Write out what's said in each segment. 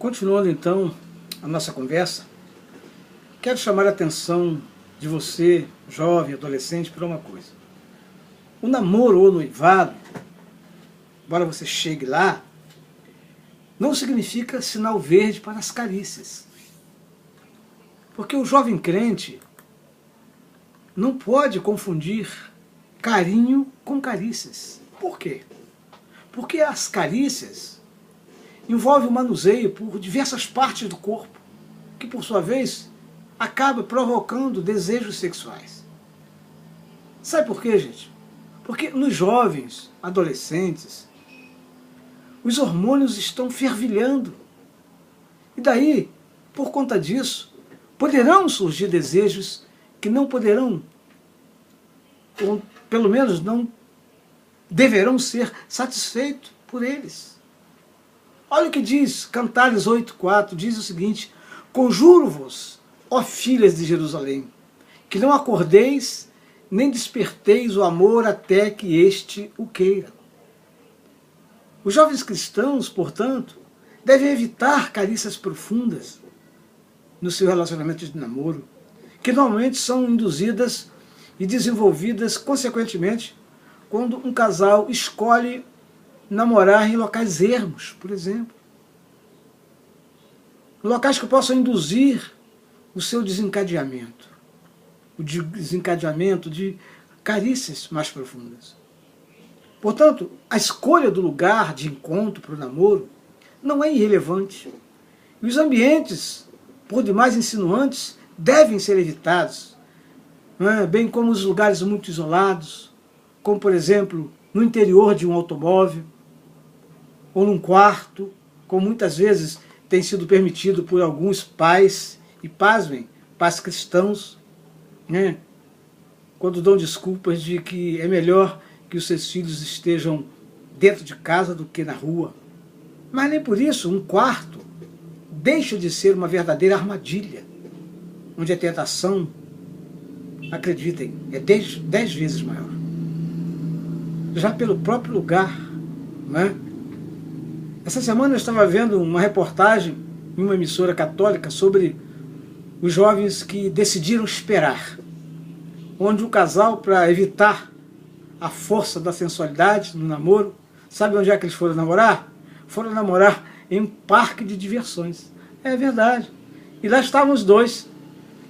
Continuando então a nossa conversa, quero chamar a atenção de você, jovem, adolescente, para uma coisa. O namoro ou noivado, embora você chegue lá, não significa sinal verde para as carícias. Porque o jovem crente não pode confundir carinho com carícias. Por quê? Porque as carícias envolvem o manuseio por diversas partes do corpo, que por sua vez acaba provocando desejos sexuais. Sabe por quê, gente? Porque nos jovens, adolescentes, os hormônios estão fervilhando. E daí, por conta disso, poderão surgir desejos que não poderão, ou pelo menos não deverão ser satisfeitos por eles. Olha o que diz Cantares 8,4, diz o seguinte: conjuro-vos, ó filhas de Jerusalém, que não acordeis, nem desperteis o amor até que este o queira. Os jovens cristãos, portanto, devem evitar carícias profundas no seu relacionamento de namoro, que normalmente são induzidas e desenvolvidas consequentemente quando um casal escolhe namorar em locais ermos, por exemplo. Locais que possam induzir o seu desencadeamento, o desencadeamento de carícias mais profundas. Portanto, a escolha do lugar de encontro para o namoro não é irrelevante. E os ambientes, por demais insinuantes, devem ser evitados, bem como os lugares muito isolados, como, por exemplo, no interior de um automóvel, ou num quarto, como muitas vezes tem sido permitido por alguns pais, e pasmem, pais cristãos, quando dão desculpas de que é melhor que os seus filhos estejam dentro de casa do que na rua. Mas nem por isso um quarto deixa de ser uma verdadeira armadilha, onde a tentação, acreditem, é 10 vezes maior. Já pelo próprio lugar, Essa semana eu estava vendo uma reportagem em uma emissora católica sobre os jovens que decidiram esperar, onde o casal, para evitar a força da sensualidade no namoro, sabe onde é que eles foram namorar? Foram namorar em um parque de diversões. É verdade. E lá estavam os dois,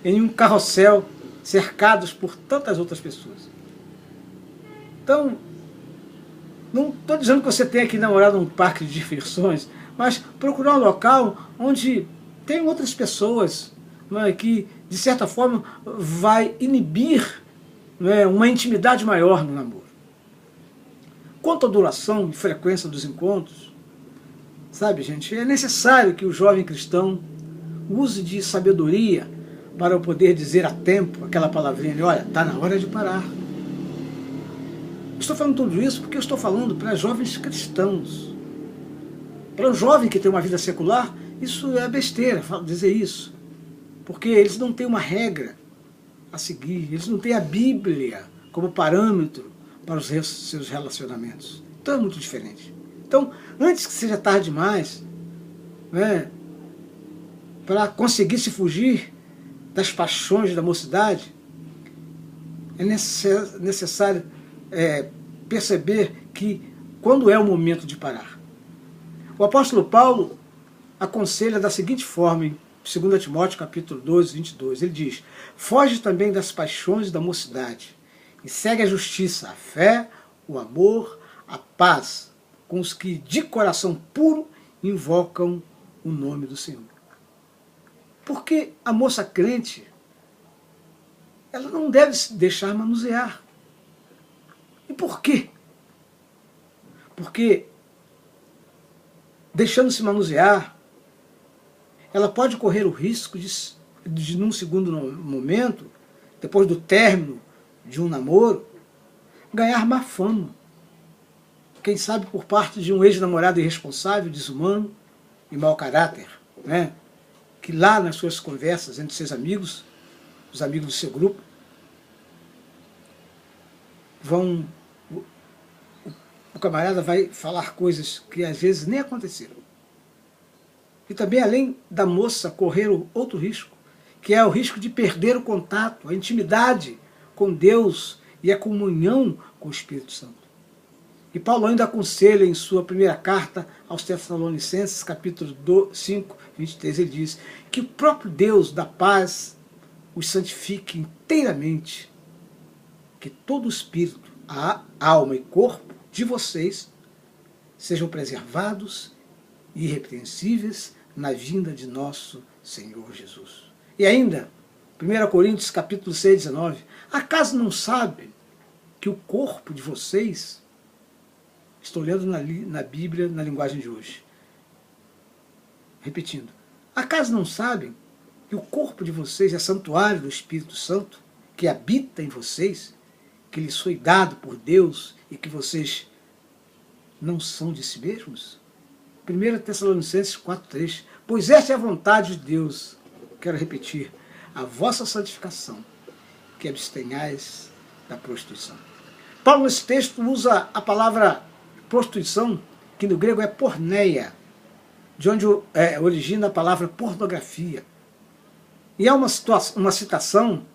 em um carrossel, cercados por tantas outras pessoas. Então, não estou dizendo que você tenha que namorar num parque de diversões, mas procurar um local onde tem outras pessoas, que, de certa forma, vai inibir uma intimidade maior no namoro. Quanto à duração e frequência dos encontros, sabe, gente, é necessário que o jovem cristão use de sabedoria para poder dizer a tempo aquela palavrinha, olha, está na hora de parar. Estou falando tudo isso porque eu estou falando para jovens cristãos. Para um jovem que tem uma vida secular, isso é besteira, dizer isso. Porque eles não têm uma regra a seguir, eles não têm a Bíblia como parâmetro para os seus relacionamentos. Então é muito diferente. Então, antes que seja tarde demais, para conseguir se fugir das paixões da mocidade, é necessário perceber que quando é o momento de parar. O apóstolo Paulo aconselha da seguinte forma em 2 Timóteo capítulo 2, 22. Ele diz: foge também das paixões da mocidade e segue a justiça, a fé, o amor, a paz, com os que de coração puro invocam o nome do Senhor. Porque a moça crente, ela não deve se deixar manusear. E por quê? Porque, deixando-se manusear, ela pode correr o risco de num segundo momento, depois do término de um namoro, ganhar má fama. Quem sabe por parte de um ex-namorado irresponsável, desumano e mau caráter, que lá nas suas conversas entre seus amigos, os amigos do seu grupo, o camarada vai falar coisas que às vezes nem aconteceram. e também além da moça correr outro risco, que é o risco de perder o contato, a intimidade com Deus e a comunhão com o Espírito Santo. E Paulo ainda aconselha em sua primeira carta aos Tessalonicenses, capítulo 5, 23, ele diz que o próprio Deus da paz os santifique inteiramente, que todo o espírito, a alma e corpo de vocês sejam preservados e irrepreensíveis na vinda de nosso Senhor Jesus. E ainda, 1 Coríntios capítulo 6, 19, acaso não sabem que o corpo de vocês, estou lendo na Bíblia, na linguagem de hoje, repetindo, acaso não sabem que o corpo de vocês é santuário do Espírito Santo, que habita em vocês, que lhes foi dado por Deus e que vocês não são de si mesmos? 1 Tessalonicenses 4,3, pois esta é a vontade de Deus, quero repetir, a vossa santificação, que abstenhais da prostituição. Paulo nesse texto usa a palavra prostituição, que no grego é porneia, de onde origina a palavra pornografia. E é uma citação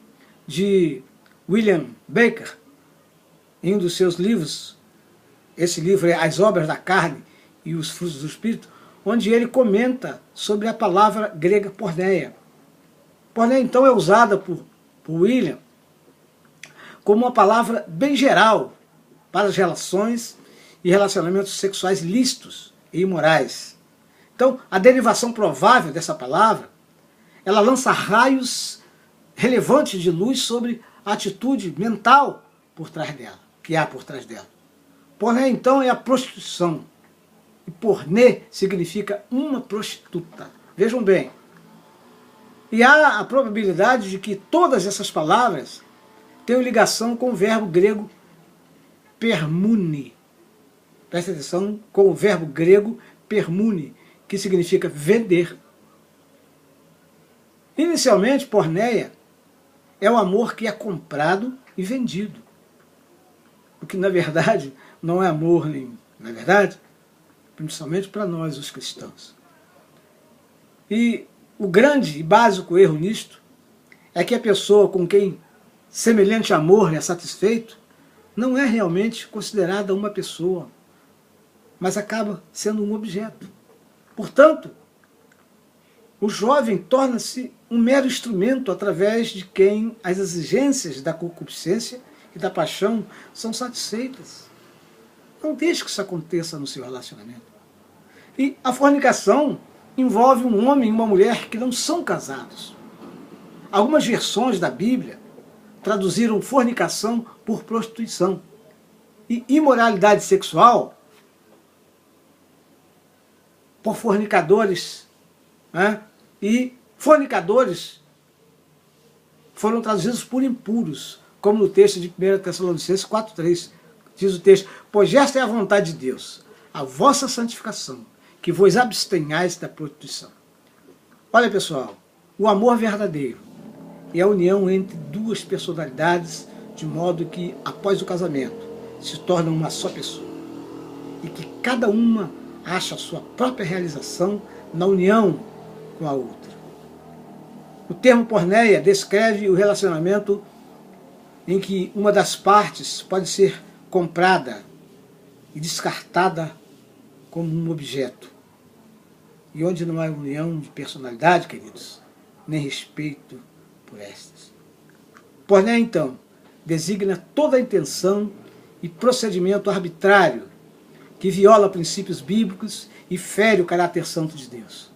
de William Baker, em um dos seus livros, esse livro é As Obras da Carne e os Frutos do Espírito, onde ele comenta sobre a palavra grega porneia. Porneia, então, é usada por William como uma palavra bem geral para as relações e relacionamentos sexuais lícitos e imorais. Então, a derivação provável dessa palavra, ela lança raios relevantes de luz sobre a atitude mental por trás dela, que há por trás dela. Porné, então, é a prostituição. E pornê significa uma prostituta. Vejam bem. E há a probabilidade de que todas essas palavras tenham ligação com o verbo grego permune. Presta atenção com o verbo grego permune, que significa vender. Inicialmente, porneia é o amor que é comprado e vendido. O que, na verdade, não é amor nenhum. Não é verdade? Principalmente para nós, os cristãos. E o grande e básico erro nisto é que a pessoa com quem semelhante amor é satisfeito não é realmente considerada uma pessoa, mas acaba sendo um objeto. Portanto, o jovem torna-se um mero instrumento através de quem as exigências da concupiscência e da paixão são satisfeitas. Não deixe que isso aconteça no seu relacionamento. E a fornicação envolve um homem e uma mulher que não são casados. Algumas versões da Bíblia traduziram fornicação por prostituição e imoralidade sexual por fornicadores, né? E fornicadores foram traduzidos por impuros, como no texto de 1 Tessalonicenses 4,3, diz o texto, pois esta é a vontade de Deus, a vossa santificação, que vos abstenhais da prostituição. Olha, pessoal, o amor verdadeiro é a união entre duas personalidades, de modo que, após o casamento, se tornam uma só pessoa, e que cada uma acha a sua própria realização na união com a outra. O termo porneia descreve o relacionamento em que uma das partes pode ser comprada e descartada como um objeto. E onde não há união de personalidade, queridos, nem respeito por estas. Porneia, então, designa toda a intenção e procedimento arbitrário que viola princípios bíblicos e fere o caráter santo de Deus.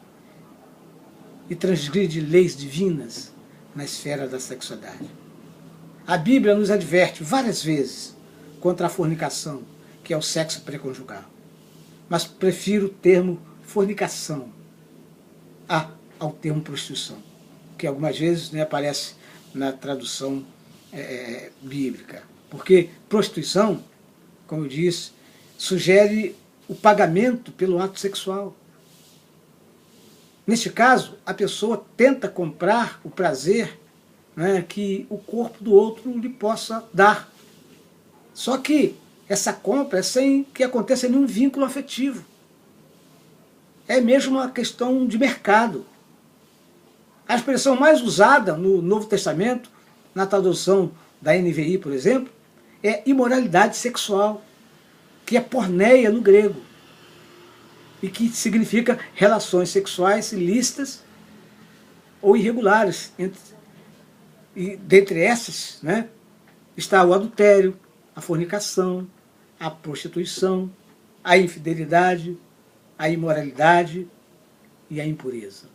E transgride leis divinas na esfera da sexualidade. A Bíblia nos adverte várias vezes contra a fornicação, que é o sexo pré-conjugal. Mas prefiro o termo fornicação ao termo prostituição, que algumas vezes, né, aparece na tradução bíblica. Porque prostituição, como eu disse, sugere o pagamento pelo ato sexual. Neste caso, a pessoa tenta comprar o prazer, né, que o corpo do outro lhe possa dar. Só que essa compra é sem que aconteça nenhum vínculo afetivo. é mesmo uma questão de mercado. A expressão mais usada no Novo Testamento, na tradução da NVI, por exemplo, é imoralidade sexual, que é porneia no grego, e que significa relações sexuais ilícitas ou irregulares. E dentre essas, né, está o adultério, a fornicação, a prostituição, a infidelidade, a imoralidade e a impureza.